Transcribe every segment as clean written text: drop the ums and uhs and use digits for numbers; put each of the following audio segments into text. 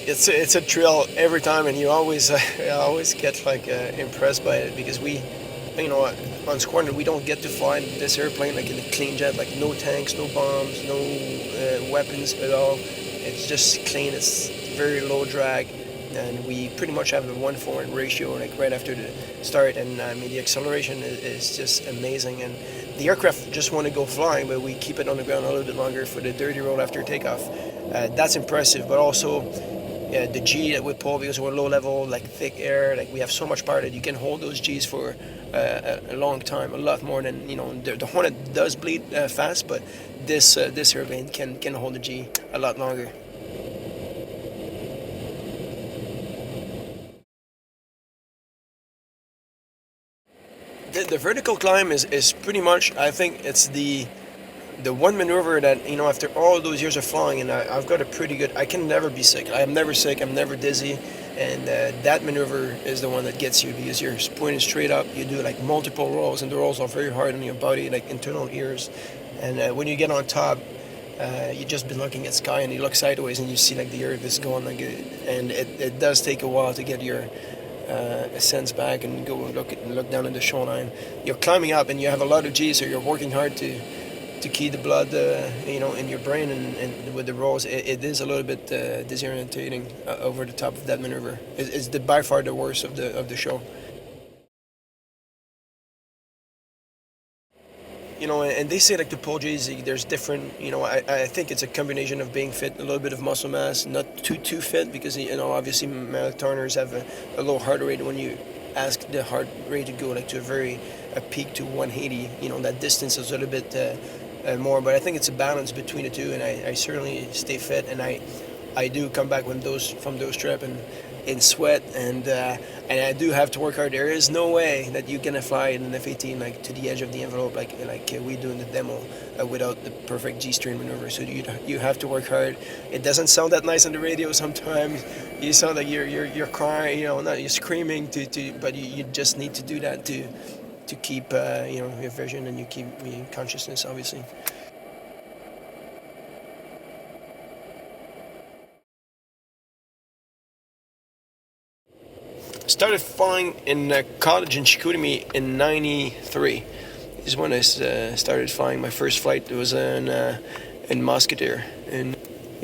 it's a thrill every time, and you always always get like impressed by it because you know, on Squadron we don't get to fly this airplane like in a clean jet, like no tanks, no bombs, no weapons at all. It's just clean. It's very low drag, and we pretty much have a 1:4 ratio like right after the start, and I mean the acceleration is just amazing, and the aircraft just want to go flying, but we keep it on the ground a little bit longer for the dirty roll after takeoff. That's impressive, but also the G that we pull because we're low level, like thick air, like we have so much power that you can hold those Gs for a long time, a lot more than the Hornet does bleed fast, but this airplane can hold the G a lot longer. The vertical climb is pretty much, I think it's the one maneuver that after all those years of flying, and I've got a pretty good. I can never be sick. I'm never sick. I'm never dizzy, and that maneuver is the one that gets you because you're pointing straight up. You do like multiple rolls, and the rolls are very hard on your body, like internal ears. And when you get on top, you just been looking at sky, and you look sideways, and you see like the earth is going like, and it does take a while to get your sense back and go look down at the shoreline. You're climbing up, and you have a lot of G's, so you're working hard to keep the blood, in your brain, and with the rolls, it is a little bit disorientating over the top of that maneuver. It's by far the worst of the show. And they say like the pull G's, there's different. I think it's a combination of being fit, a little bit of muscle mass, not too fit because obviously marathoners have a low heart rate. When you ask the heart rate to go like to a peak to 180, that distance is a little bit more, but I think it's a balance between the two, and I certainly stay fit, and I do come back from those trips and in sweat, and I do have to work hard. There is no way that you can fly in an F-18 like to the edge of the envelope like we do in the demo without the perfect G-string maneuver. So you have to work hard. It doesn't sound that nice on the radio sometimes. You sound like you're crying, not you're screaming but you just need to do that to keep your vision, and you keep your consciousness, obviously. Started flying in college in Chicoutimi in '93. Is when I started flying. My first flight was in Musketeer, and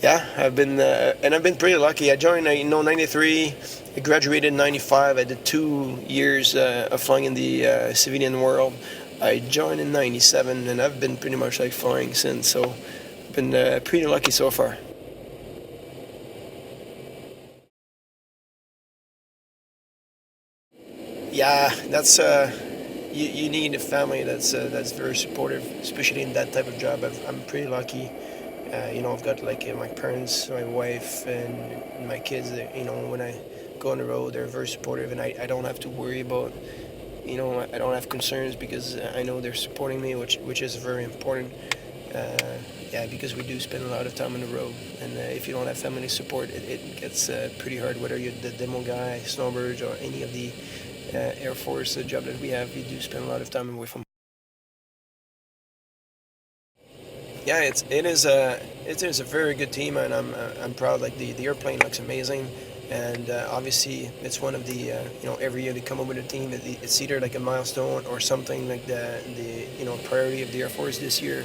yeah, I've been pretty lucky. I joined '93. I graduated in '95. I did 2 years of flying in the civilian world. I joined in '97, and I've been pretty much like flying since. So, I've been pretty lucky so far. Yeah, that's you need a family that's very supportive, especially in that type of job. I'm pretty lucky. I've got like my parents, my wife, and my kids. When I go on the road, they're very supportive, and I don't have to worry about. I don't have concerns because I know they're supporting me, which is very important. Yeah, because we do spend a lot of time on the road, and if you don't have family support, it gets pretty hard. Whether you're the demo guy, snowbirds, or any of the Air Force job that we have, we do spend a lot of time away from. Yeah, it is a very good team, and I'm proud. Like the airplane looks amazing, and obviously it's one of the every year they come up with a team. It's either like a milestone or something like the priority of the Air Force this year.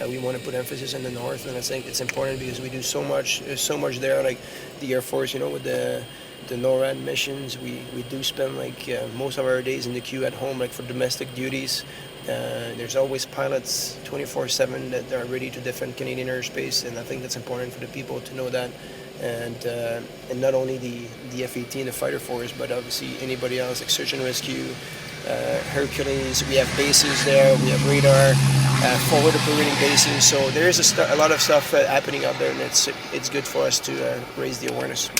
We want to put emphasis in the north, and I think it's important because we do so much. There's so much there, like the Air Force, with the NORAD missions. We do spend like most of our days in the queue at home, like for domestic duties. There's always pilots 24/7 that are ready to defend Canadian airspace, and I think that's important for the people to know that. And not only the F-18, the fighter force, but obviously anybody else like search and rescue, Hercules. We have bases there. We have radar, forward operating bases. So there is a lot of stuff happening out there, and it's good for us to raise the awareness.